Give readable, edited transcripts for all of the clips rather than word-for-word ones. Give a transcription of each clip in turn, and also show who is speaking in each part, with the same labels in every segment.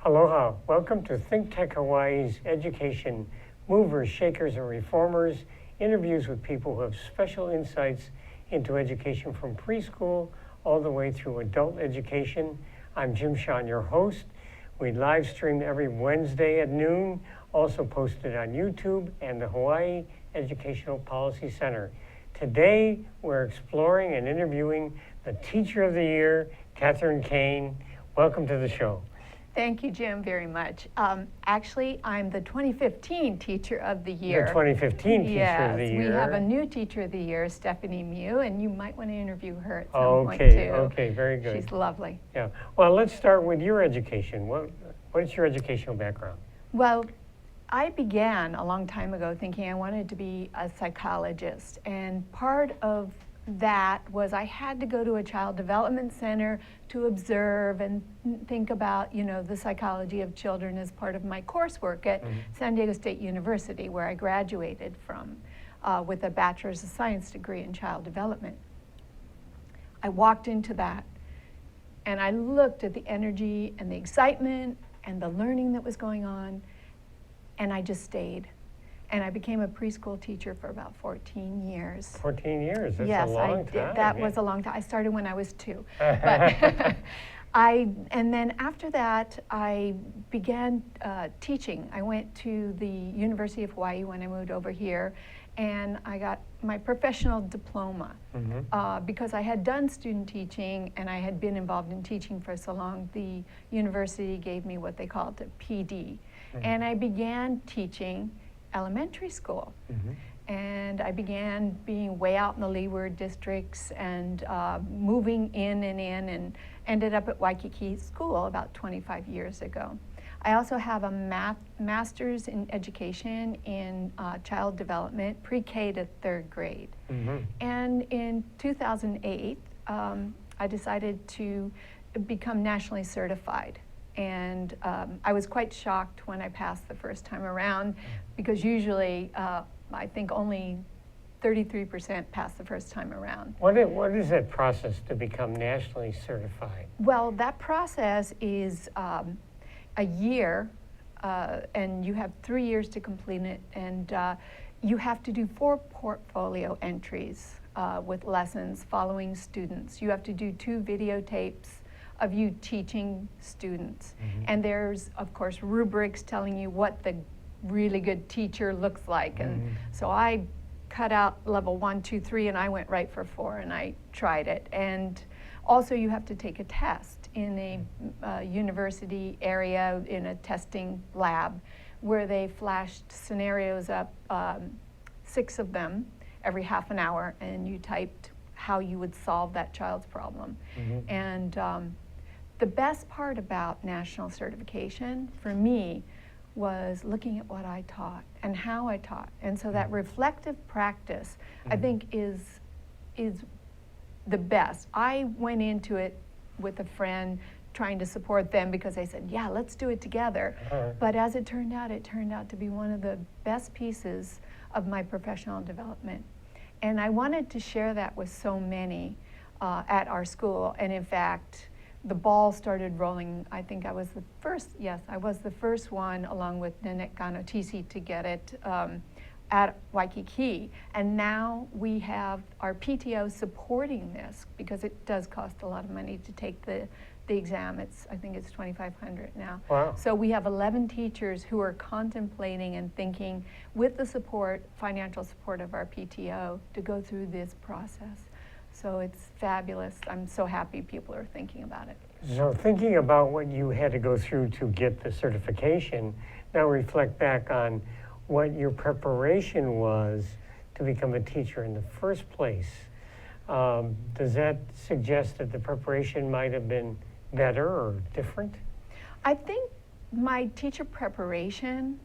Speaker 1: Aloha, welcome to ThinkTech Hawaii's Education Movers, Shakers, and Reformers, interviews with people who have special insights into education from preschool all the way through adult education. I'm Jim Shawn, your host. We live stream every Wednesday at noon, also posted on YouTube and the Hawaii Educational Policy Center. Today, we're exploring and interviewing the Teacher of the Year, Catherine Caine. Welcome to the show.
Speaker 2: Thank you, Jim, very much. Actually, I'm the 2015 Teacher of the Year.
Speaker 1: The 2015 Teacher of the Year.
Speaker 2: Yes, we have a new Teacher of the Year, Stephanie Mew, and you might want to interview her at some point, too.
Speaker 1: Okay, very good.
Speaker 2: She's lovely.
Speaker 1: Yeah. Well, let's start with your education. What is your educational background?
Speaker 2: Well, I began a long time ago thinking I wanted to be a psychologist, and part of that was I had to go to a child development center to observe and think about, the psychology of children as part of my coursework at San Diego State University, where I graduated from with a Bachelor's of Science degree in child development. I walked into that and I looked at the energy and the excitement and the learning that was going on, and I just stayed. And I became a preschool teacher for about 14 years.
Speaker 1: 14 years, that's
Speaker 2: yes,
Speaker 1: a long
Speaker 2: I
Speaker 1: time.
Speaker 2: Did. That was a long time. I started when I was 2. But and then after that, I began teaching. I went to the University of Hawaii when I moved over here, and I got my professional diploma. Because I had done student teaching and I had been involved in teaching for so long, the university gave me what they called a PD. And I began teaching elementary school. And I began being way out in the leeward districts and moving in and ended up at Waikiki School about 25 years ago. I also have a master's in education in child development, pre-K to 3rd grade. And in 2008, I decided to become nationally certified. And I was quite shocked when I passed the first time around, because usually I think only 33% pass the first time around.
Speaker 1: What is that process to become nationally certified?
Speaker 2: Well, that process is a year, and you have 3 years to complete it, and you have to do 4 portfolio entries with lessons following students. You have to do 2 videotapes of you teaching students. And there's, of course, rubrics telling you what the really good teacher looks like. And so I cut out level 1, 2, 3, and I went right for 4, and I tried it. And also you have to take a test in a university area in a testing lab where they flashed scenarios up, 6 of them every half an hour, and you typed how you would solve that child's problem. And the best part about national certification for me was looking at what I taught and how I taught. And so that reflective practice, I think, is the best. I went into it with a friend trying to support them because they said, yeah, let's do it together. But as it turned out to be one of the best pieces of my professional development. And I wanted to share that with so many at our school. And in fact, the ball started rolling. I think I was the first, I was the first one, along with Nanette Ganotisi, to get it at Waikiki. And now we have our PTO supporting this, because it does cost a lot of money to take the exam. I think it's $2,500 now.
Speaker 1: Wow.
Speaker 2: So we have 11 teachers who are contemplating and thinking, with the financial support of our PTO, to go through this process. So it's fabulous. I'm so happy people are thinking about it.
Speaker 1: So thinking about what you had to go through to get the certification, now reflect back on what your preparation was to become a teacher in the first place. Does that suggest that the preparation might have been better or different?
Speaker 2: I think my teacher preparation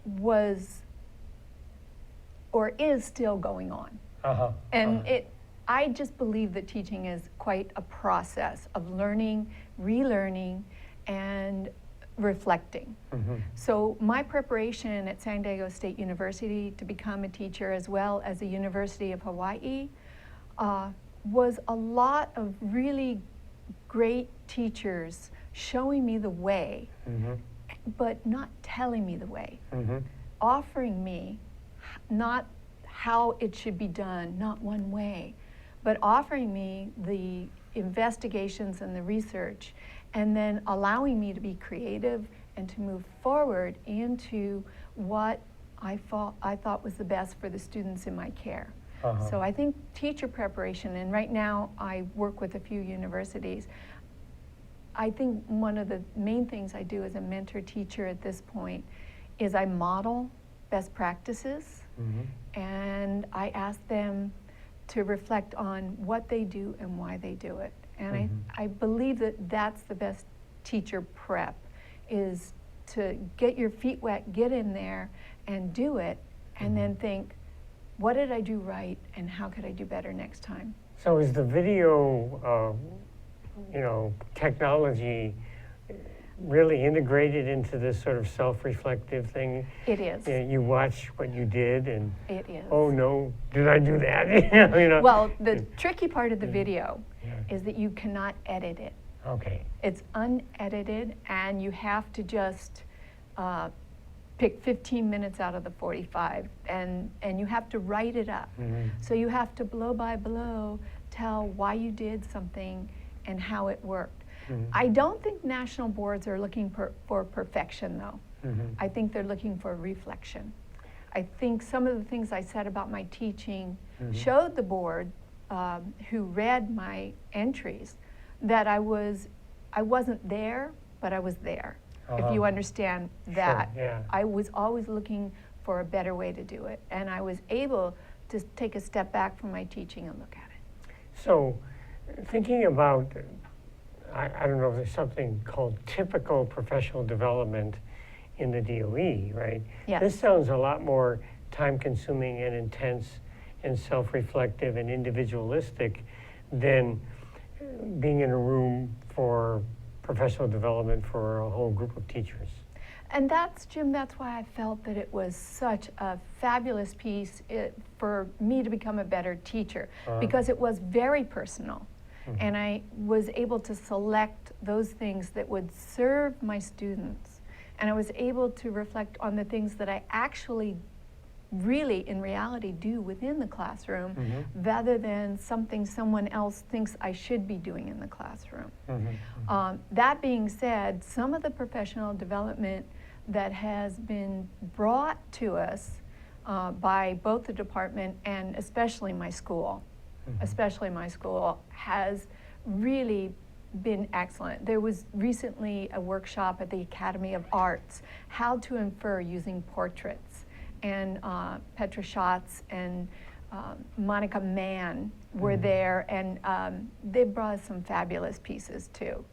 Speaker 2: was, or is still going on. And I just believe that teaching is quite a process of learning, relearning, and reflecting. So my preparation at San Diego State University to become a teacher, as well as the University of Hawaii, was a lot of really great teachers showing me the way, but not telling me the way. Offering me not how it should be done, not one way, but offering me the investigations and the research, and then allowing me to be creative and to move forward into what I thought was the best for the students in my care. So I think teacher preparation, and right now I work with a few universities, I think one of the main things I do as a mentor teacher at this point is I model best practices, and I ask them to reflect on what they do and why they do it. And I believe that that's the best teacher prep, is to get your feet wet, get in there and do it, and then think, what did I do right and how could I do better next time?
Speaker 1: So is the video, technology really integrated into this sort of self-reflective thing?
Speaker 2: It is.
Speaker 1: You watch what you did and,
Speaker 2: it is.
Speaker 1: Oh no, did I do that?
Speaker 2: Well, the tricky part of the video is that you cannot edit it.
Speaker 1: Okay.
Speaker 2: It's unedited, and you have to just pick 15 minutes out of the 45, and you have to write it up. So you have to blow by blow tell why you did something and how it worked. I don't think national boards are looking for perfection, though. I think they're looking for reflection. I think some of the things I said about my teaching showed the board who read my entries that I wasn't there, but I was there. If you understand that.
Speaker 1: Sure, yeah.
Speaker 2: I was always looking for a better way to do it, and I was able to take a step back from my teaching and look at it.
Speaker 1: So thinking about, I don't know if there's something called typical professional development in the DOE, right?
Speaker 2: Yes.
Speaker 1: This sounds a lot more time-consuming and intense and self-reflective and individualistic than being in a room for professional development for a whole group of teachers.
Speaker 2: And that's, Jim, that's why I felt that it was such a fabulous piece for me to become a better teacher, because it was very personal. And I was able to select those things that would serve my students. And I was able to reflect on the things that I actually really, in reality, do within the classroom, rather than something someone else thinks I should be doing in the classroom. That being said, some of the professional development that has been brought to us by both the department and especially my school, has really been excellent. There was recently a workshop at the Academy of Arts, how to infer using portraits. And Petra Schatz and Monica Mann were there, and they brought us some fabulous pieces too.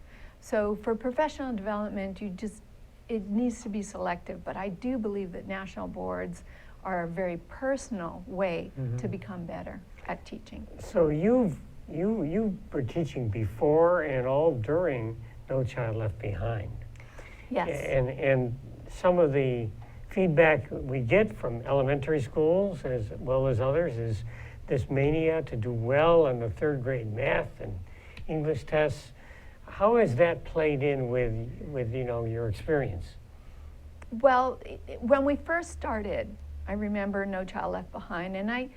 Speaker 2: So for professional development, it needs to be selective, but I do believe that national boards are a very personal way to become better at teaching.
Speaker 1: So you were teaching before and all during No Child Left Behind.
Speaker 2: Yes.
Speaker 1: And some of the feedback we get from elementary schools as well as others is this mania to do well on the third grade math and English tests. How has that played in with your experience?
Speaker 2: Well, when we first started, I remember No Child Left Behind, and I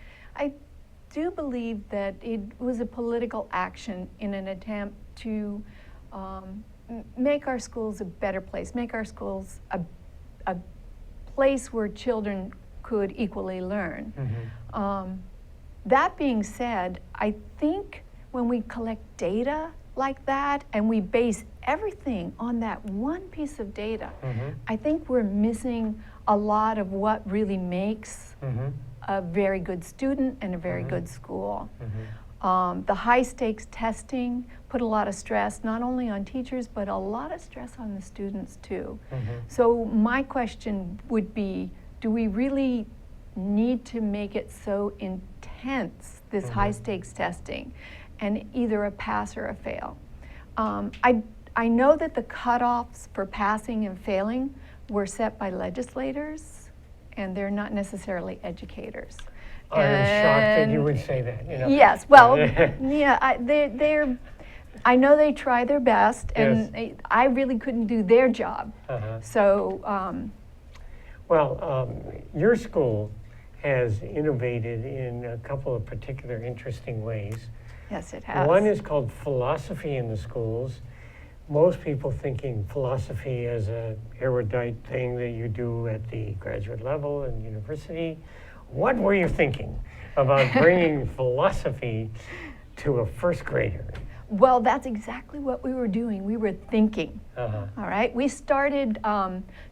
Speaker 2: do believe that it was a political action in an attempt to make our schools a better place, make our schools a place where children could equally learn. That being said, I think when we collect data like that and we base everything on that one piece of data, I think we're missing a lot of what really makes a very good student and a very good school. The high stakes testing put a lot of stress not only on teachers, but a lot of stress on the students too. So my question would be, do we really need to make it so intense, this high stakes testing, and either a pass or a fail? I know that the cutoffs for passing and failing were set by legislators, and they're not necessarily educators.
Speaker 1: I am shocked that you would say that.
Speaker 2: Yes, well, yeah, they're I know they try their best, and
Speaker 1: Yes.
Speaker 2: I really couldn't do their job.
Speaker 1: Uh-huh.
Speaker 2: So,
Speaker 1: Your school has innovated in a couple of particular interesting ways.
Speaker 2: yes, it has.
Speaker 1: One is called philosophy in the schools. Most people thinking philosophy as a erudite thing that you do at the graduate level and university. What were you thinking about bringing philosophy to a first grader?
Speaker 2: Well, that's exactly what we were doing. We were thinking.
Speaker 1: Uh-huh.
Speaker 2: All right. We started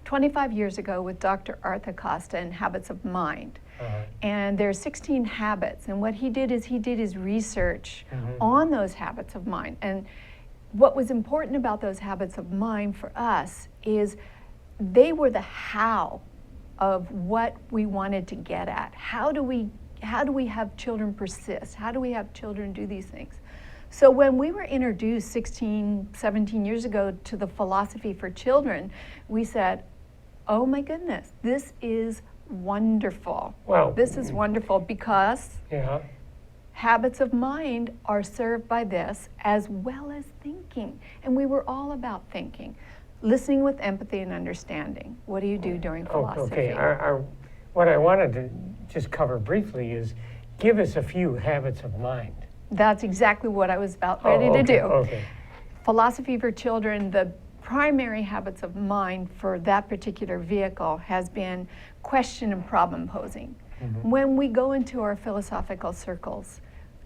Speaker 2: 25 years ago with Dr. Arthur Costa and Habits of Mind.
Speaker 1: Uh-huh.
Speaker 2: And there are 16 habits. And what he did is he did his research
Speaker 1: Mhm.
Speaker 2: on those habits of mind. And what was important about those habits of mind for us is they were the how of what we wanted to get at. How do we have children persist? How do we have children do these things? So when we were introduced 16, 17 years ago to the philosophy for children, we said, oh my goodness, this is wonderful.
Speaker 1: Well,
Speaker 2: This is wonderful because
Speaker 1: yeah.
Speaker 2: habits of mind are served by this as well as thinking. And we were all about thinking. Listening with empathy and understanding. What do you do during philosophy?
Speaker 1: Okay. What I wanted to just cover briefly is give us a few habits of mind.
Speaker 2: That's exactly what I was about ready to
Speaker 1: okay,
Speaker 2: do.
Speaker 1: Okay.
Speaker 2: Philosophy for children, the primary habits of mind for that particular vehicle has been question and problem posing.
Speaker 1: Mm-hmm.
Speaker 2: When we go into our philosophical circles,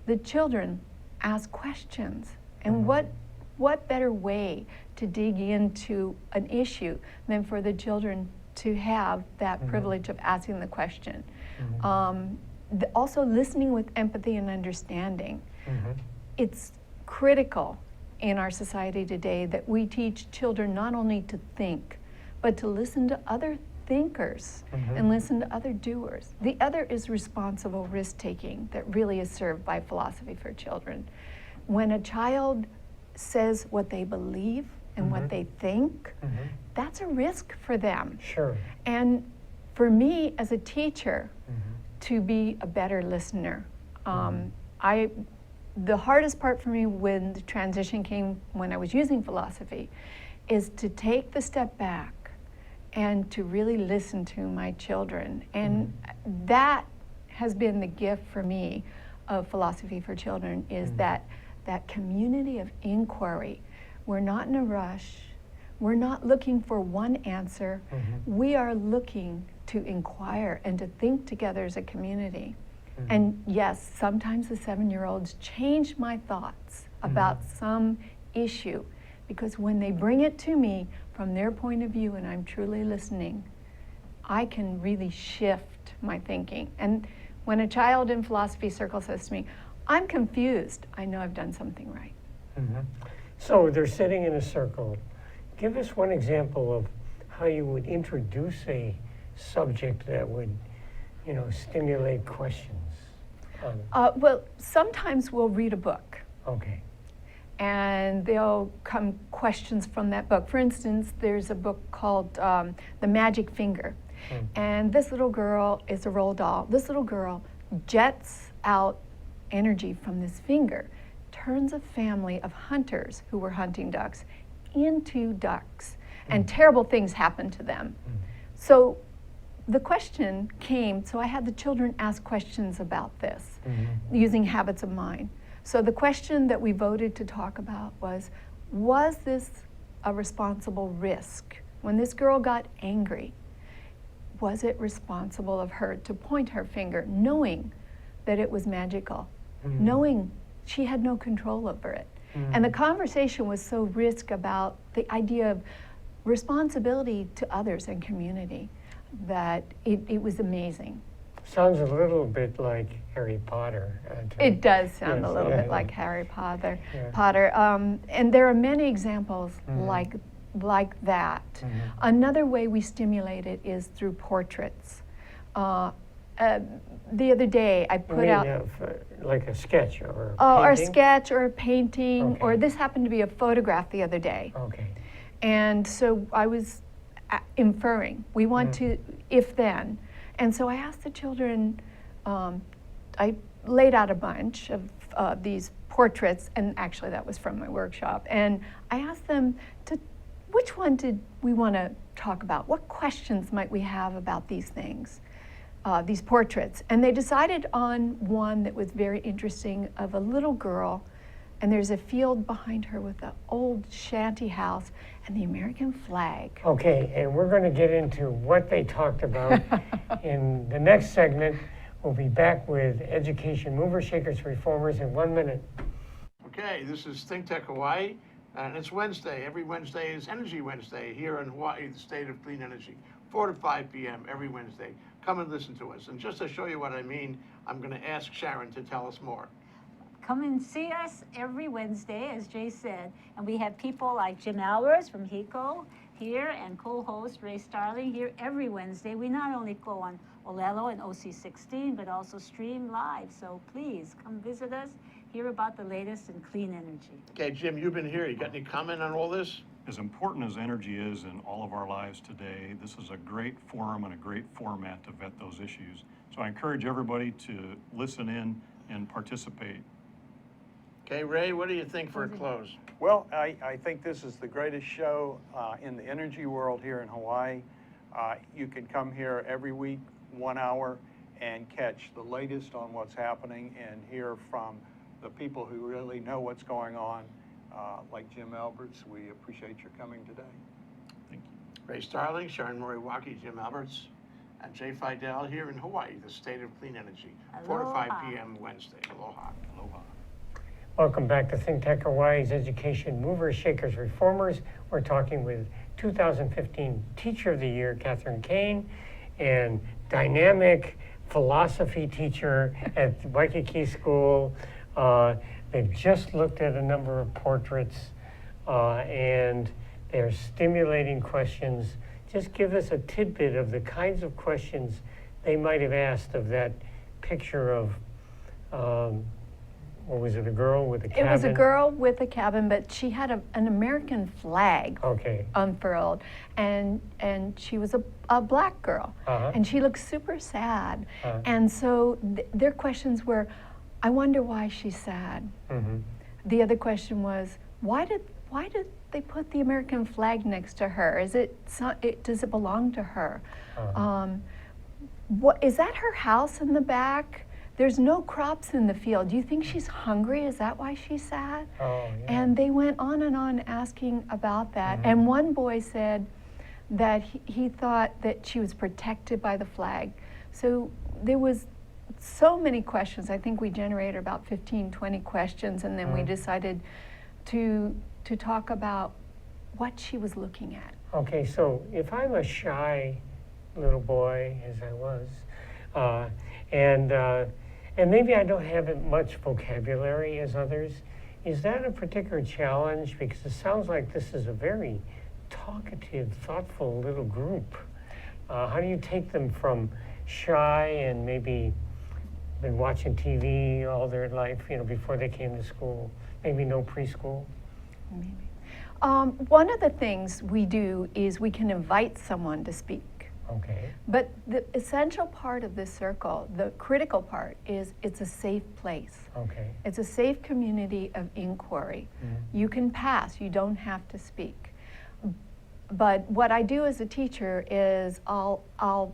Speaker 2: the children ask questions. And
Speaker 1: Mhm.
Speaker 2: what better way to dig into an issue than for the children to have that
Speaker 1: Mhm.
Speaker 2: privilege of asking the question.
Speaker 1: Mhm.
Speaker 2: Also listening with empathy and understanding.
Speaker 1: Mhm.
Speaker 2: It's critical in our society today that we teach children not only to think, but to listen to other thinkers
Speaker 1: Mhm.
Speaker 2: and listen to other doers. The other is responsible risk-taking that really is served by philosophy for children. When a child says what they believe and
Speaker 1: Mhm.
Speaker 2: what they think,
Speaker 1: Mhm.
Speaker 2: that's a risk for them.
Speaker 1: Sure.
Speaker 2: And for me as a teacher,
Speaker 1: Mhm.
Speaker 2: to be a better listener. The hardest part for me when the transition came when I was using philosophy is to take the step back and to really listen to my children. And that has been the gift for me of philosophy for children is that community of inquiry. We're not in a rush. We're not looking for one answer.
Speaker 1: Mhm.
Speaker 2: We are looking to inquire and to think together as a community.
Speaker 1: Mhm.
Speaker 2: And yes, sometimes the 7-year-olds change my thoughts about some issue because when they bring it to me from their point of view and I'm truly listening, I can really shift my thinking. And when a child in philosophy circle says to me, I'm confused, I know I've done something right.
Speaker 1: Mhm. So they're sitting in a circle. Give us one example of how you would introduce a subject that would, stimulate questions.
Speaker 2: Well, sometimes we'll read a book
Speaker 1: Okay.
Speaker 2: and there'll come questions from that book. For instance, there's a book called The Magic Finger. And this little girl is a roll doll. This little girl jets out energy from this finger, turns a family of hunters who were hunting ducks into ducks, and terrible things happen to them. So the question came, so I had the children ask questions about this using habits of mind. So the question that we voted to talk about was this a responsible risk? When this girl got angry, was it responsible of her to point her finger knowing that it was magical, knowing she had no control over it? And the conversation was so rich about the idea of responsibility to others and community that it was amazing.
Speaker 1: Sounds a little bit like Harry Potter.
Speaker 2: It does sound
Speaker 1: Yes,
Speaker 2: a little
Speaker 1: yeah,
Speaker 2: bit
Speaker 1: yeah.
Speaker 2: like Harry Potter.
Speaker 1: Yeah.
Speaker 2: And there are many examples like that. Another way we stimulate it is through portraits. The other day I put out
Speaker 1: like a sketch or a
Speaker 2: or a
Speaker 1: painting?
Speaker 2: sketch or a painting, or
Speaker 1: Okay.
Speaker 2: this happened to be a photograph the other day.
Speaker 1: Okay.
Speaker 2: And so I was inferring, we want to, if then. And so I asked the children, I laid out a bunch of these portraits, and actually that was from my workshop. And I asked them which one did we want to talk about? What questions might we have about these things, these portraits? And they decided on one that was very interesting, of a little girl, and there's a field behind her with an old shanty house and the American flag.
Speaker 1: Okay, and we're going to get into what they talked about in the next segment. We'll be back with Education Movers, Shakers, Reformers in 1 minute.
Speaker 3: Okay, this is ThinkTech Hawaii, and it's Wednesday. Every Wednesday is Energy Wednesday here in Hawaii, the state of clean energy, 4 to 5 p.m. every Wednesday. Come and listen to us. And just to show you what I mean, I'm going to ask Sharon to tell us more.
Speaker 4: Come and see us every Wednesday, as Jay said. And we have people like Jim Albers from HECO here, and co-host Ray Starling here every Wednesday. We not only go on Olelo and OC16, but also stream live. So please come visit us, hear about the latest in clean energy.
Speaker 3: Okay, Jim, you've been here. You got any comment on all this?
Speaker 5: As important as energy is in all of our lives today, this is a great forum and a great format to vet those issues. So I encourage everybody to listen in and participate.
Speaker 3: Okay, Ray, what do you think for a close?
Speaker 6: Well, I think this is the greatest show in the energy world here in Hawaii. You can come here every week, 1 hour, and catch the latest on what's happening and hear from the people who really know what's going on, like Jim Alberts. We appreciate your coming today.
Speaker 5: Thank you.
Speaker 3: Ray Starling, Sharon Moriwaki, Jim Alberts, and Jay Fidel here in Hawaii, the state of clean energy, 4 to 5
Speaker 4: Aloha.
Speaker 3: p.m. Wednesday. Aloha.
Speaker 5: Aloha.
Speaker 1: Welcome back to ThinkTech Hawaii's Education Movers, Shakers, Reformers. We're talking with 2015 Teacher of the Year, Catherine Caine, and dynamic philosophy teacher at Waikiki School. They've just looked at a number of portraits, and they're stimulating questions. Just give us a tidbit of the kinds of questions they might have asked of that picture of, what was it, a girl with a cabin?
Speaker 2: It was a girl with a cabin, but she had an American flag unfurled, and she was a black girl, and she looked super sad. And so their questions were, I wonder why she's sad. The other question was, why did they put the American flag next to her? Does it belong to her? What is that, her house in the back? There's no crops in the field. Do you think she's hungry? Is that why she's sad?
Speaker 1: Oh, yeah.
Speaker 2: And they went on and on asking about that. And one boy said that he thought that she was protected by the flag. So there was so many questions. I think we generated about 15, 20 questions, and then we decided to talk about what she was looking at.
Speaker 1: Okay, so if I'm a shy little boy, as I was, and maybe I don't have as much vocabulary as others, is that a particular challenge? Because it sounds like this is a very talkative, thoughtful little group. How do you take them from shy and maybe been watching TV all their life, before they came to school, maybe no preschool?
Speaker 2: Maybe. One of the things we do is we can invite someone to speak.
Speaker 1: Okay.
Speaker 2: But the essential part of this circle, the critical part, is it's a safe place.
Speaker 1: Okay.
Speaker 2: It's a safe community of inquiry. You can pass, you don't have to speak. But what I do as a teacher is I'll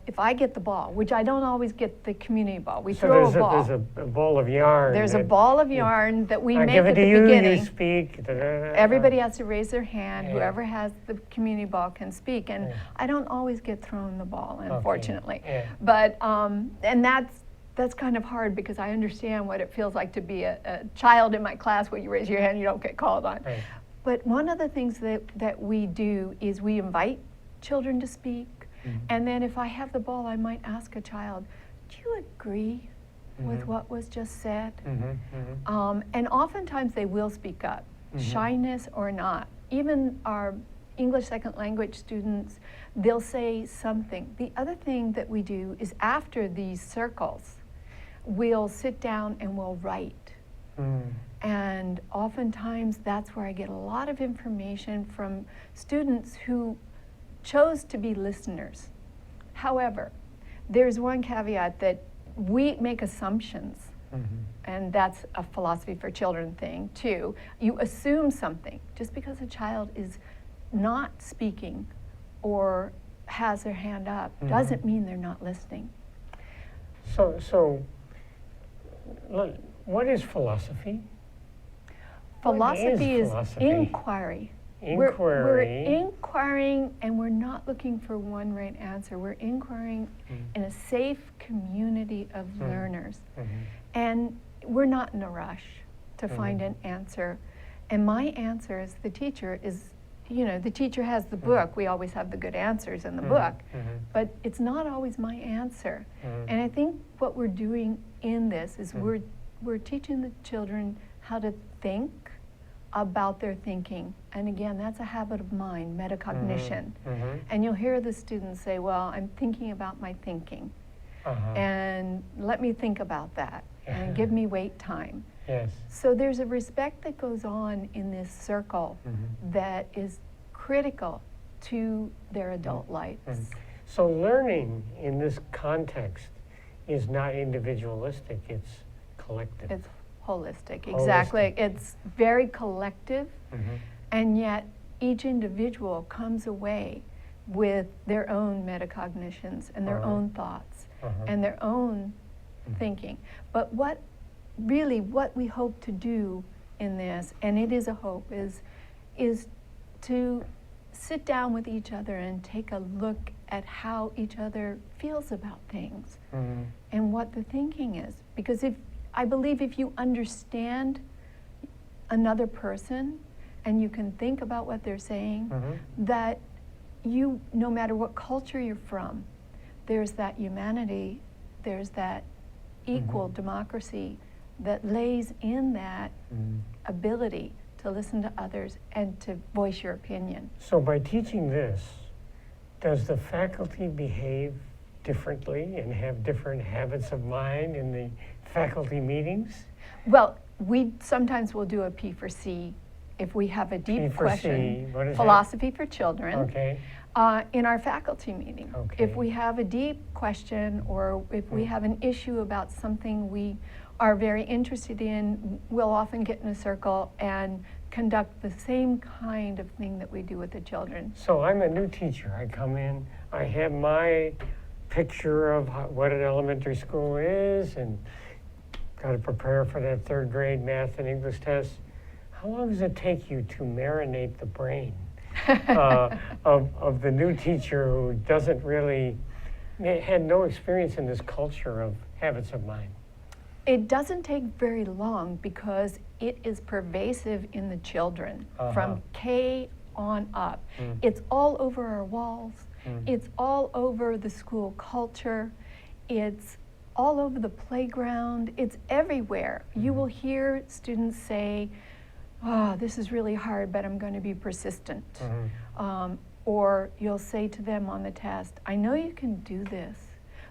Speaker 2: if I get the ball, which I don't always get the community ball, we throw a ball.
Speaker 1: There's a ball of yarn.
Speaker 2: There's a ball of yarn that we
Speaker 1: I
Speaker 2: make
Speaker 1: give it
Speaker 2: at
Speaker 1: to
Speaker 2: the
Speaker 1: you,
Speaker 2: beginning.
Speaker 1: you speak.
Speaker 2: Everybody has to raise their hand.
Speaker 1: Yeah.
Speaker 2: Whoever has the community ball can speak. And
Speaker 1: Yeah.
Speaker 2: I don't always get thrown the ball, unfortunately.
Speaker 1: Yeah.
Speaker 2: But, and that's kind of hard because I understand what it feels like to be a child in my class where you raise your hand, you don't get called on.
Speaker 1: Right.
Speaker 2: But one of the things that we do is we invite children to speak. And then if I have the ball, I might ask a child, do you agree with what was just said? And oftentimes they will speak up, shyness or not. Even our English second language students, they'll say something. The other thing that we do is after these circles, we'll sit down and we'll write. And oftentimes that's where I get a lot of information from students who chose to be listeners. However, there's one caveat that we make assumptions And that's a philosophy for children thing too. You assume something. Just because a child is not speaking or has their hand up doesn't mean they're not listening.
Speaker 1: So what is philosophy?
Speaker 2: Philosophy is
Speaker 1: philosophy?
Speaker 2: inquiry.
Speaker 1: Inquiry.
Speaker 2: We're inquiring, and we're not looking for one right answer. We're inquiring in a safe community of learners. And we're not in a rush to find an answer. And my answer as the teacher is, you know, the teacher has the book. We always have the good answers in the book. But it's not always my answer. And I think what we're doing in this is we're teaching the children how to think about their thinking. And again, that's a habit of mind, metacognition. And you'll hear the students say, well, I'm thinking about my thinking. And let me think about that. And give me wait time.
Speaker 1: Yes.
Speaker 2: So there's a respect that goes on in this circle that is critical to their adult lives.
Speaker 1: So learning in this context is not individualistic, it's collective.
Speaker 2: It's holistic, exactly. It's very collective, and yet each individual comes away with their own metacognitions and their own thoughts and their own thinking. But what we hope to do in this, and it is a hope, is to sit down with each other and take a look at how each other feels about things and what the thinking is. Because I believe if you understand another person and you can think about what they're saying, that you, no matter what culture you're from, there's that humanity, there's that equal democracy that lays in that ability to listen to others and to voice your opinion.
Speaker 1: So by teaching this, does the faculty behave differently and have different habits of mind in the faculty meetings?
Speaker 2: Well, we sometimes will do a P for C if we have a deep
Speaker 1: P for
Speaker 2: question.
Speaker 1: C, what is that?
Speaker 2: Philosophy for children.
Speaker 1: Okay.
Speaker 2: In our faculty meeting.
Speaker 1: Okay.
Speaker 2: If we have a deep question or if we have an issue about something we are very interested in, we'll often get in a circle and conduct the same kind of thing that we do with the children.
Speaker 1: So I'm a new teacher. I come in, I have my picture of what an elementary school is and got to prepare for that third grade math and English test. How long does it take you to marinate the brain of the new teacher who doesn't really, had no experience in this culture of habits of mind?
Speaker 2: It doesn't take very long because it is pervasive in the children from K on up. It's all over our walls. It's all over the school culture. It's all over the playground. It's everywhere. You will hear students say, oh, this is really hard, but I'm going to be persistent. Or you'll say to them on the test, I know you can do this.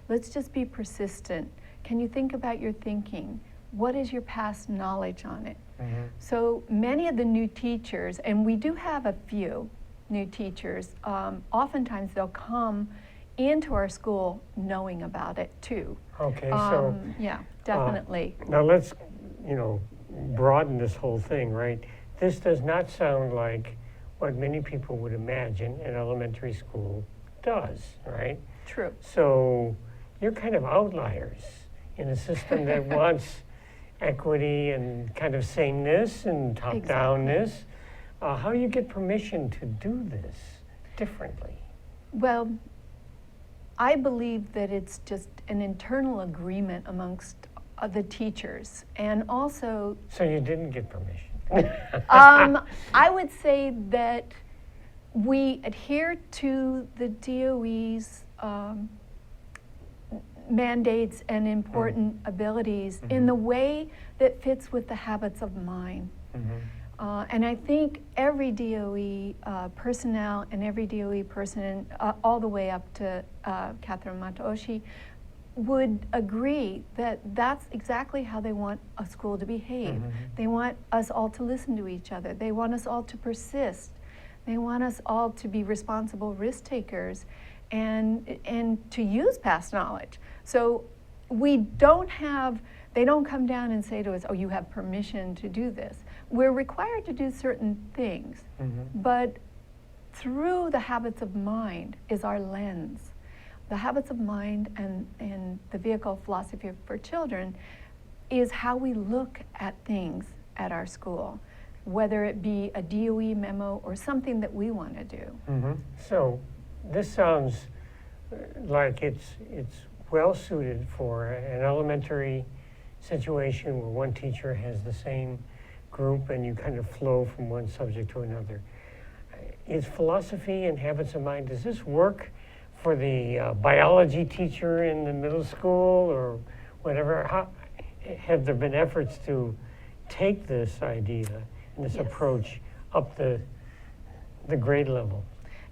Speaker 2: Let's just be persistent. Can you think about your thinking? What is your past knowledge on it? So many of the new teachers, and we do have a few new teachers, oftentimes they'll come into our school knowing about it too.
Speaker 1: Okay, so
Speaker 2: yeah, definitely.
Speaker 1: now let's, broaden this whole thing, right? This does not sound like what many people would imagine an elementary school does, right?
Speaker 2: True.
Speaker 1: So you're kind of outliers in a system that wants equity and kind of sameness and top-downness. How do you get permission to do this differently?
Speaker 2: Well, I believe that it's just an internal agreement amongst the teachers, and also...
Speaker 1: So you didn't get permission?
Speaker 2: I would say that we adhere to the DOE's mandates and important abilities in the way that fits with the habits of mind. And I think every DOE personnel and every DOE person, all the way up to Catherine Mataoshi, would agree that that's exactly how they want a school to behave. They want us all to listen to each other. They want us all to persist. They want us all to be responsible risk takers and to use past knowledge. So we don't have, They don't come down and say to us, oh, you have permission to do this. We're required to do certain things, but through the habits of mind is our lens. The habits of mind and the vehicle philosophy for children is how we look at things at our school, whether it be a DOE memo or something that we want to do.
Speaker 1: So this sounds like it's well suited for an elementary situation where one teacher has the same group and you kind of flow from one subject to another. Is philosophy and habits of mind, does this work for the biology teacher in the middle school or whatever? How, have there been efforts to take this idea and this approach up the grade level?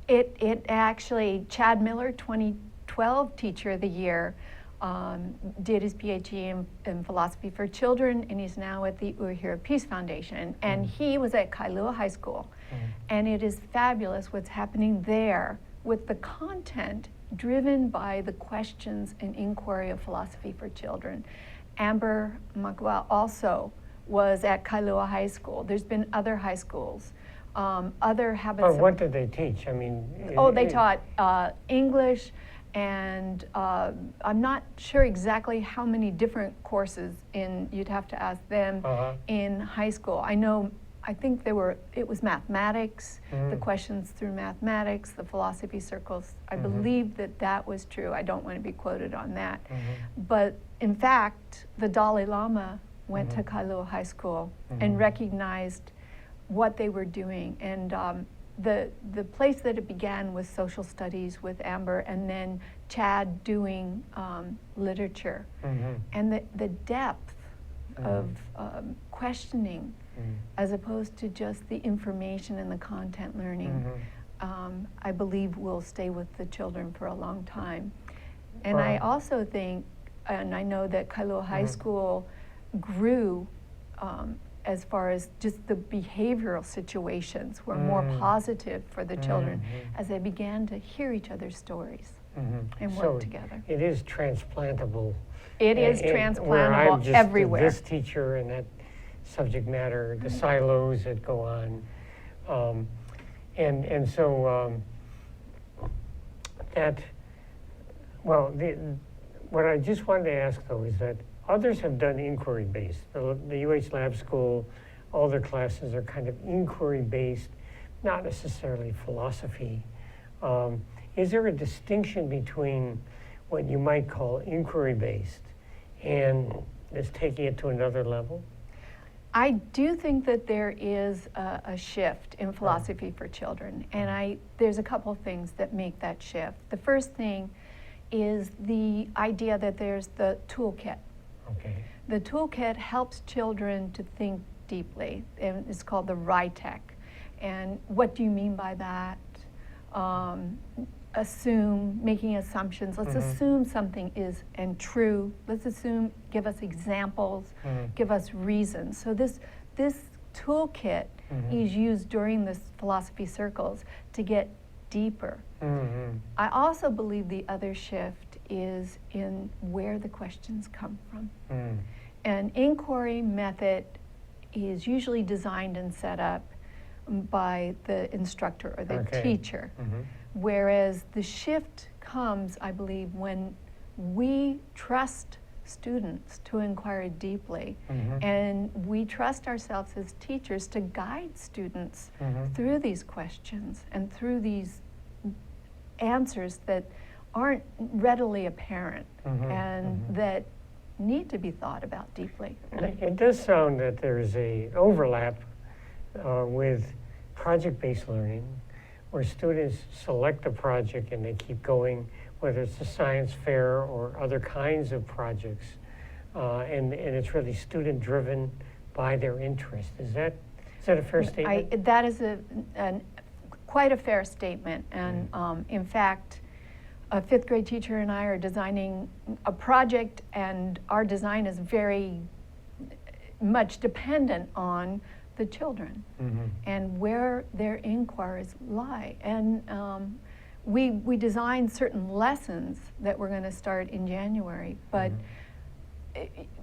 Speaker 2: It actually, Chad Miller, 2012 Teacher of the Year, did his PhD in philosophy for children, and he's now at the Uhira Peace Foundation. And he was at Kailua High School. And it is fabulous what's happening there with the content driven by the questions and inquiry of philosophy for children. Amber Makua also was at Kailua High School. There's been other high schools, other habits.
Speaker 1: But what did they teach? I mean,
Speaker 2: they taught English, and I'm not sure exactly how many different courses you'd have to ask them in high school. I think it was mathematics, the questions through mathematics, the philosophy circles. I believe that was true. I don't want to be quoted on that. But in fact, the Dalai Lama went to Kailua High School and recognized what they were doing. And the place that it began was social studies with Amber, and then Chad doing literature. And the depth of questioning, as opposed to just the information and the content learning, I believe will stay with the children for a long time. And I also think, and I know that Kailua High School grew as far as just the behavioral situations were more positive for the children as they began to hear each other's stories and work together.
Speaker 1: It is transplantable.
Speaker 2: It is transplantable
Speaker 1: just
Speaker 2: everywhere.
Speaker 1: This teacher and that subject matter, the silos that go on. And so what I just wanted to ask though is that others have done inquiry-based. The UH Lab School, all their classes are kind of inquiry-based, not necessarily philosophy. Is there a distinction between what you might call inquiry-based and just taking it to another level?
Speaker 2: I do think that there is a shift in philosophy for children, and there's a couple of things that make that shift. The first thing is the idea that there's the toolkit.
Speaker 1: Okay.
Speaker 2: The toolkit helps children to think deeply, and it's called the RITEC. And what do you mean by that? Making assumptions. Let's assume something is true. Let's assume, give us examples, give us reasons. So this toolkit is used during the philosophy circles to get deeper. I also believe the other shift is in where the questions come from. An inquiry method is usually designed and set up by the instructor or the teacher. Whereas the shift comes, I believe, when we trust students to inquire deeply, and we trust ourselves as teachers to guide students through these questions and through these answers that aren't readily apparent and that need to be thought about deeply.
Speaker 1: It does sound that there's an overlap with project-based learning, where students select a project and they keep going, whether it's a science fair or other kinds of projects, and it's really student-driven by their interest. Is that a fair statement?
Speaker 2: That is quite a fair statement, and in fact, a fifth grade teacher and I are designing a project, and our design is very much dependent on the children and where their inquiries lie. And we designed certain lessons that we're going to start in January, but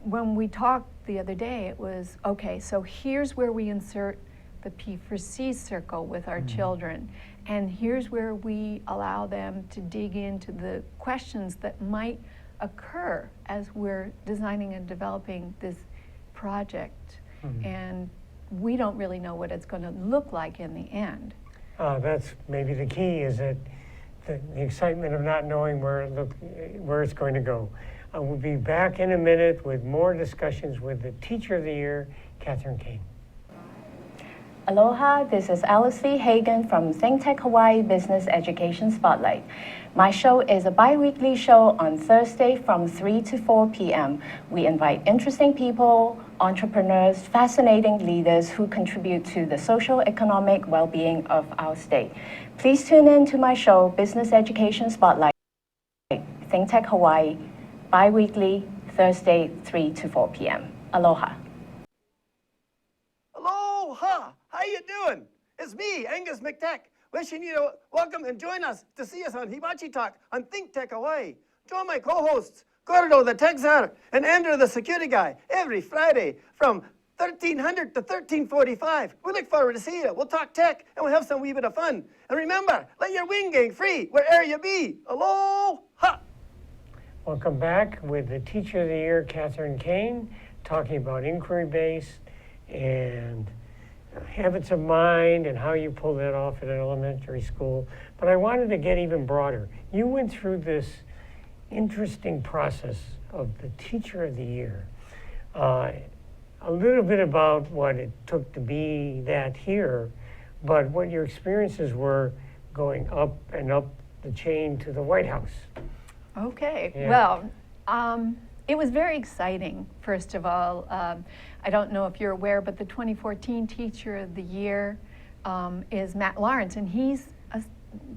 Speaker 2: when we talked the other day, it was, okay, so here's where we insert the P for C circle with our children. And here's where we allow them to dig into the questions that might occur as we're designing and developing this project. And we don't really know what it's going to look like in the end.
Speaker 1: That's maybe the key, is that the excitement of not knowing where it's going to go. We'll be back in a minute with more discussions with the Teacher of the Year, Catherine Caine.
Speaker 7: Aloha, this is Alice V. Hagan from ThinkTech Hawaii Business Education Spotlight. My show is a bi-weekly show on Thursday from 3 to 4 p.m. We invite interesting people, entrepreneurs, fascinating leaders who contribute to the social economic well-being of our state. Please tune in to my show, Business Education Spotlight, ThinkTech Hawaii, bi-weekly, Thursday, 3 to 4 p.m. Aloha.
Speaker 8: Aloha! How you doing? It's me, Angus McTech, wishing you to welcome and join us to see us on Hibachi Talk on ThinkTech Hawaii. Join my co-hosts, Gordo the Tech Czar and Andrew the Security Guy, every Friday from 1300 to 1345. We look forward to seeing you. We'll talk tech and we'll have some wee bit of fun. And remember, let your wing gang free wherever you be. Aloha!
Speaker 1: Welcome back with the Teacher of the Year, Catherine Caine, talking about inquiry-based and habits of mind and how you pull that off at an elementary school. But I wanted to get even broader. You went through this interesting process of the Teacher of the Year. A little bit about what it took to be that here, but what your experiences were going up and up the chain to the White House.
Speaker 2: Okay,
Speaker 1: Yeah.
Speaker 2: well, it was very exciting, first of all. I don't know if you're aware, but the 2014 Teacher of the Year is Matt Lawrence, and he's a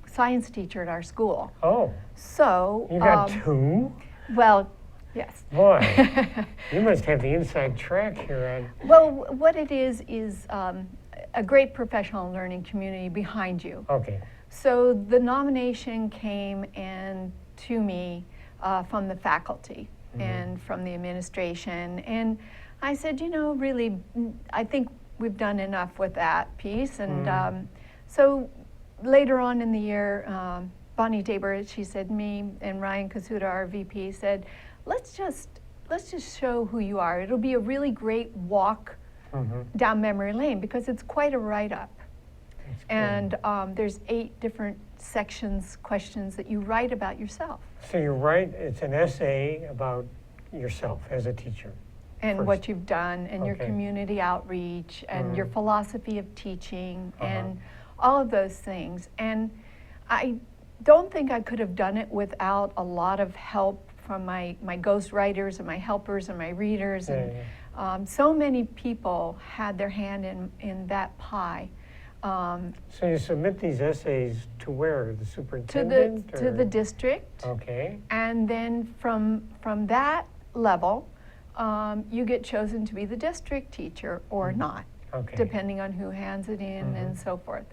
Speaker 2: science teacher at our school.
Speaker 1: Oh,
Speaker 2: So,
Speaker 1: you got two?
Speaker 2: well, yes.
Speaker 1: Boy, you must have the inside track here on.
Speaker 2: Well, what it is a great professional learning community behind you.
Speaker 1: Okay.
Speaker 2: So the nomination came to me from the faculty and from the administration, and I said, you know, really, I think we've done enough with that piece. And so later on in the year, Bonnie Tabor, she said, me and Ryan Kasuda, our VP, said, let's just show who you are. It'll be a really great walk down memory lane, because it's quite a write-up. And there's 8 different sections, questions that you write about yourself.
Speaker 1: So you write, it's an essay about yourself as a teacher.
Speaker 2: And
Speaker 1: First.
Speaker 2: what you've done, and your
Speaker 1: Okay.
Speaker 2: community outreach, and your philosophy of teaching, and all of those things. And I don't think I could have done it without a lot of help from my ghostwriters and my helpers and my readers. And so many people had their hand in that pie.
Speaker 1: So you submit these essays to where? The superintendent?
Speaker 2: To the district.
Speaker 1: Okay.
Speaker 2: And then from that level, you get chosen to be the district teacher or not,
Speaker 1: Okay.
Speaker 2: depending on who hands it in and so forth.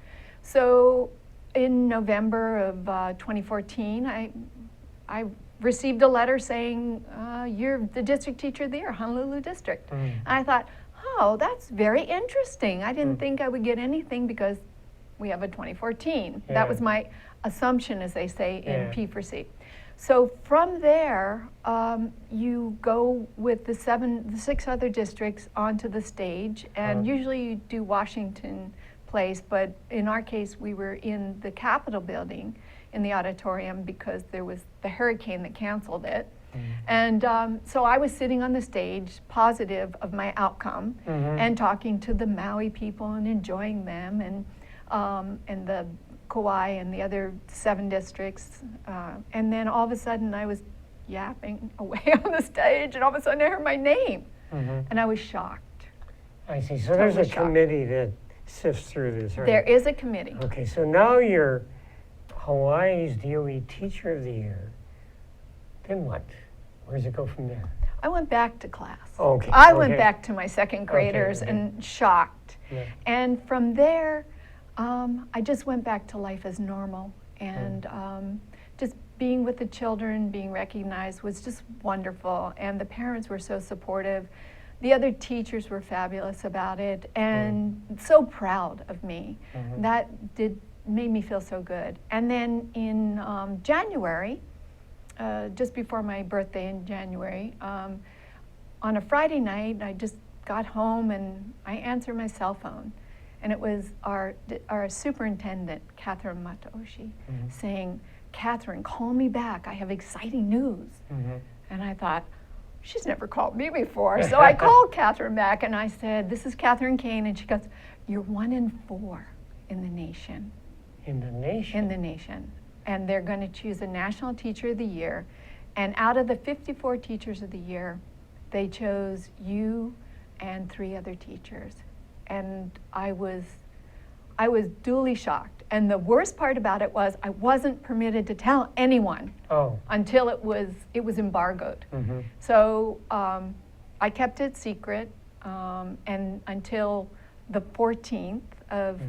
Speaker 2: So in November of 2014, I received a letter saying, you're the district teacher of the year, Honolulu District. And I thought, oh, that's very interesting. I didn't think I would get anything because we have a 2014.
Speaker 1: Yeah.
Speaker 2: That was my assumption, as they say in
Speaker 1: Yeah.
Speaker 2: P4C. So from there, you go with the 6 other districts onto the stage, and usually you do Washington Place, but in our case, we were in the Capitol building in the auditorium because there was the hurricane that canceled it. And so I was sitting on the stage, positive of my outcome, and talking to the Maui people and enjoying them, and the Kauai and the other 7 districts. And then all of a sudden I was yapping away on the stage, and all of a sudden I heard my name. And I was shocked.
Speaker 1: I see. So there's a
Speaker 2: Totally shocked.
Speaker 1: committee that sifts through this, right?
Speaker 2: There is a committee.
Speaker 1: Okay, so now you're Hawaii's DOE Teacher of the Year. Then what? Where does it go from there?
Speaker 2: I went back to class.
Speaker 1: Okay,
Speaker 2: I went
Speaker 1: okay.
Speaker 2: back to my second graders
Speaker 1: okay.
Speaker 2: and shocked.
Speaker 1: Yeah.
Speaker 2: And from there, I just went back to life as normal, and just being with the children, being recognized was just wonderful, and the parents were so supportive. The other teachers were fabulous about it, and so proud of me. That made me feel so good. And then in January, just before my birthday in January, on a Friday night, I just got home and I answered my cell phone. And it was our superintendent, Catherine Mataoshi, saying, "Catherine, call me back. I have exciting news." And I thought, she's never called me before. So I called Catherine back and I said, "This is Catherine Caine." And she goes, "You're 1 in 4 in the nation."
Speaker 1: In the nation?
Speaker 2: In the nation. And they're going to choose a National Teacher of the Year. And out of the 54 Teachers of the Year, they chose you and 3 other teachers. And I was duly shocked. And the worst part about it was I wasn't permitted to tell anyone until it was embargoed. So I kept it secret and until the 14th of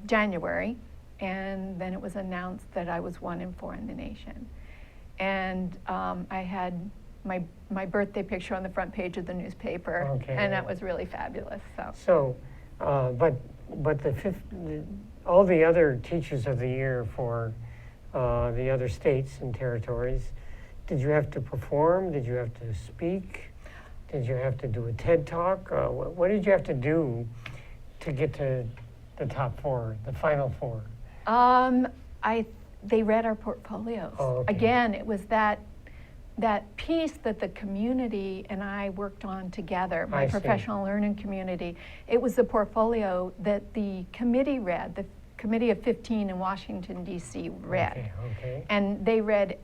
Speaker 2: January, and then it was announced that I was 1 in 4 in the nation. And I had my birthday picture on the front page of the newspaper, and that was really fabulous.
Speaker 1: So, but all the other Teachers of the Year for the other states and territories, did you have to perform? Did you have to speak? Did you have to do a TED Talk? What did you have to do to get to the top 4, the final 4?
Speaker 2: They read our portfolios. Again, it was that piece that the community and I worked on together, my professional learning community. It was the portfolio that the committee read, the Committee of 15 in Washington, D.C. read. And they read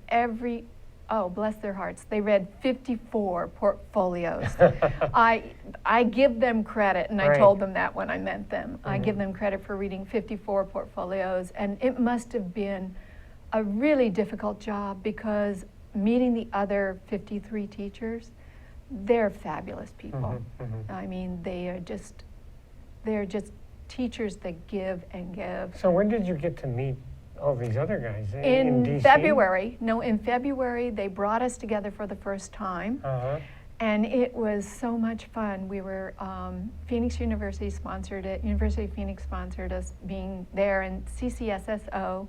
Speaker 2: bless their hearts, they read 54 portfolios. I give them credit, and I told them that when I met them. I give them credit for reading 54 portfolios, and it must have been a really difficult job because meeting the other 53 teachers, they're fabulous people. I mean, they're just teachers that give and give.
Speaker 1: So when did you get to meet all these other guys?
Speaker 2: In
Speaker 1: DC?
Speaker 2: February. No, in February, they brought us together for the first time. And it was so much fun. We were, Phoenix University sponsored it. University of Phoenix sponsored us being there, and CCSSO,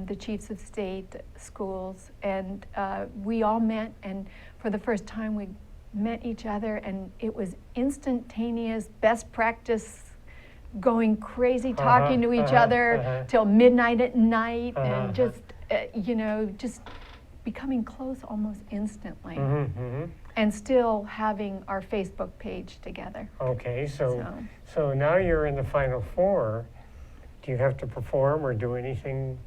Speaker 2: the chiefs of state schools, and we all met, and for the first time we met each other, and it was instantaneous, best practice, going crazy, talking to each other till midnight at night, and just, just becoming close almost instantly, and still having our Facebook page together.
Speaker 1: Okay, so now you're in the final 4. Do you have to perform or do anything?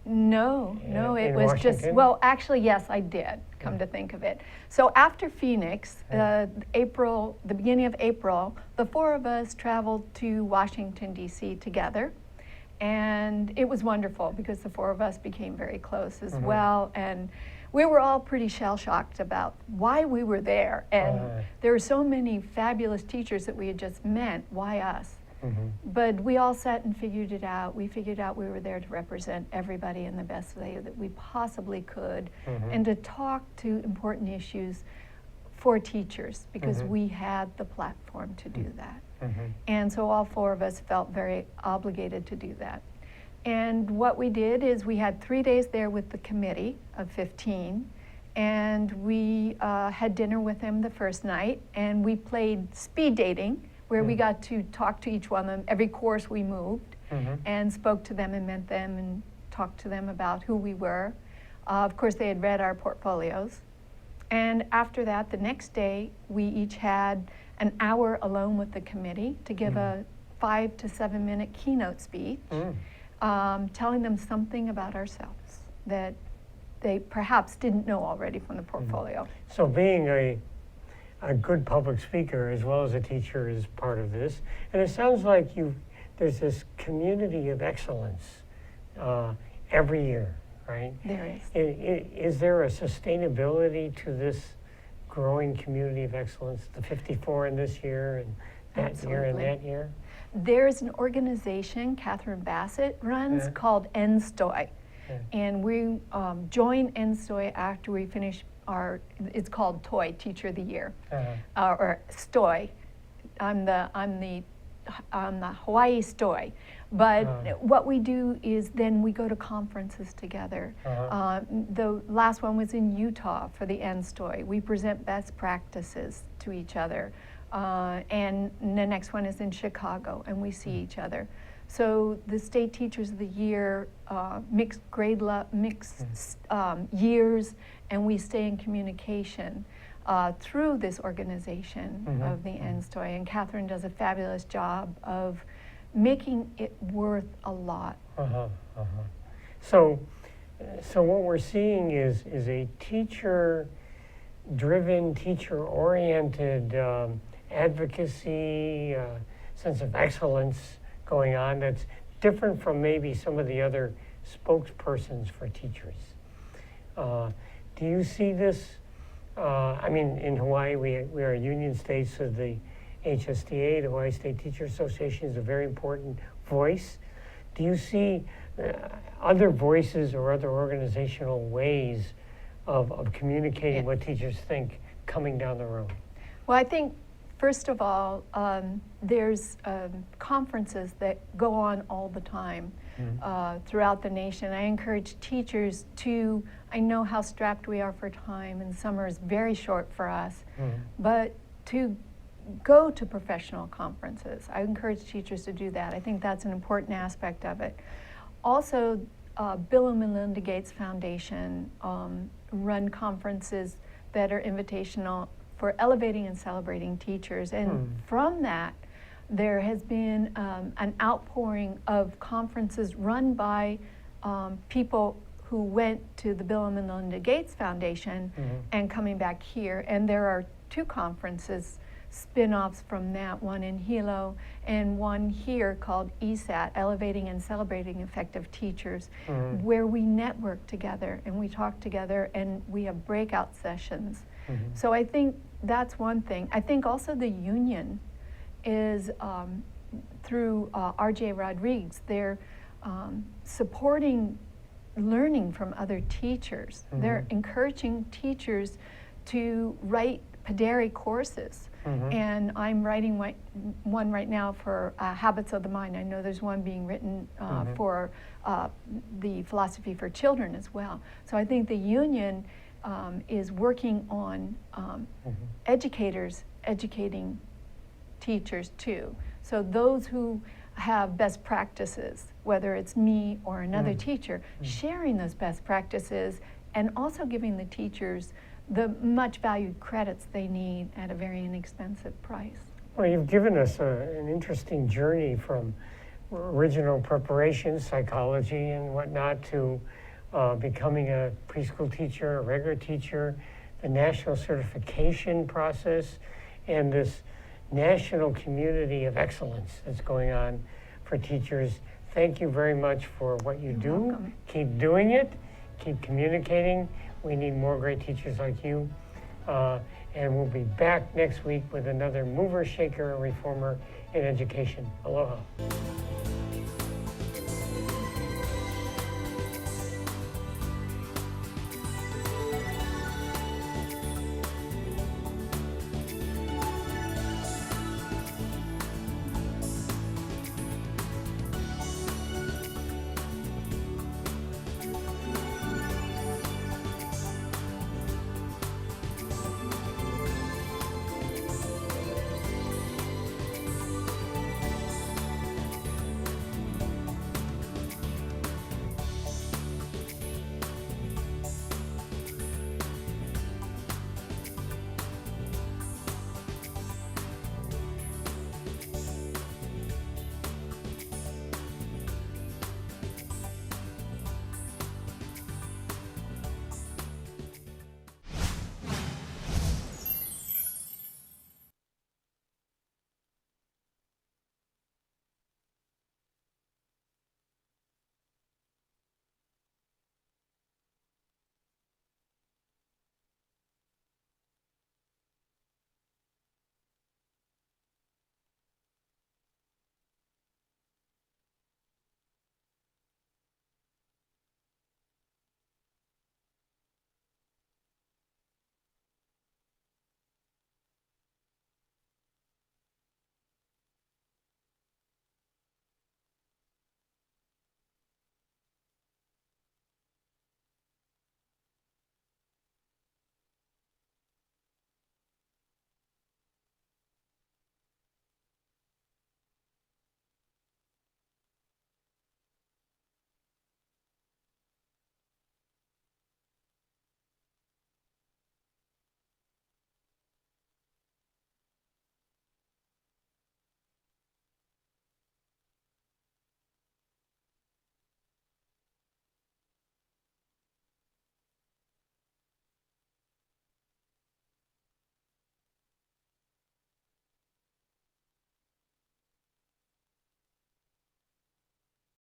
Speaker 2: No, it was
Speaker 1: Washington?
Speaker 2: just, well, actually, yes, I did, come to think of it. So after Phoenix, the beginning of April, the 4 of us traveled to Washington, D.C. together. And it was wonderful because the 4 of us became very close as well. And we were all pretty shell-shocked about why we were there. And there were so many fabulous teachers that we had just met. Why us? But we all sat and figured it out. We figured out we were there to represent everybody in the best way that we possibly could, and to talk to important issues for teachers, because we had the platform to do that. And so all 4 of us felt very obligated to do that. And what we did is we had 3 days there with the committee of 15, and we had dinner with them the first night, and we played speed dating, where we got to talk to each one of them. Every course we moved and spoke to them and met them and talked to them about who we were. Of course, they had read our portfolios. And after that, the next day, we each had an hour alone with the committee to give a 5 to 7 minute keynote speech, telling them something about ourselves that they perhaps didn't know already from the portfolio.
Speaker 1: So being a good public speaker as well as a teacher is part of this. And it sounds like there's this community of excellence every year, right?
Speaker 2: There is.
Speaker 1: Is there a sustainability to this growing community of excellence, the 54 in this year and that year and that year?
Speaker 2: There's an organization Catherine Bassett runs called NSTOY. And we join NSTOY after we finish it's called TOY, Teacher of the Year, or STOY. I'm the Hawaii STOY. But what we do is then we go to conferences together. The last one was in Utah for the NSTOY. We present best practices to each other. And the next one is in Chicago, and we see each other. So the State Teachers of the Year, mixed years, and we stay in communication through this organization of the NSTOY. And Catherine does a fabulous job of making it worth a lot.
Speaker 1: So what we're seeing is a teacher-driven, teacher-oriented advocacy, sense of excellence going on that's different from maybe some of the other spokespersons for teachers. Do you see this? I mean, in Hawaii, we are a union state, so the HSTA, the Hawaii State Teacher Association, is a very important voice. Do you see other voices or other organizational ways of communicating what teachers think coming down the road?
Speaker 2: Well, I think, first of all, there's conferences that go on all the time throughout the nation. I encourage teachers to, I know how strapped we are for time, and summer is very short for us, but to go to professional conferences. I encourage teachers to do that. I think that's an important aspect of it. Also, Bill and Melinda Gates Foundation run conferences that are invitational for elevating and celebrating teachers. And from that, there has been an outpouring of conferences run by people who went to the Bill and Melinda Gates Foundation and coming back here. And there are 2 conferences, spin-offs from that, one in Hilo and one here called ESAT, Elevating and Celebrating Effective Teachers, where we network together and we talk together and we have breakout sessions. So I think that's one thing. I think also the union is through RJ Rodriguez, they're supporting learning from other teachers. They're encouraging teachers to write PDERI courses. And I'm writing one right now for Habits of the Mind. I know there's one being written for the Philosophy for Children as well. So I think the union is working on educators educating teachers too. So those who have best practices, whether it's me or another teacher, sharing those best practices and also giving the teachers the much valued credits they need at a very inexpensive price.
Speaker 1: Well, you've given us an interesting journey from original preparation, psychology and whatnot, to becoming a preschool teacher, a regular teacher, the national certification process, and this national community of excellence that's going on for teachers. Thank you very much for what you do.
Speaker 2: Welcome.
Speaker 1: Keep doing it. Keep communicating. We need more great teachers like you. And we'll be back next week with another mover, shaker, and reformer in education. Aloha.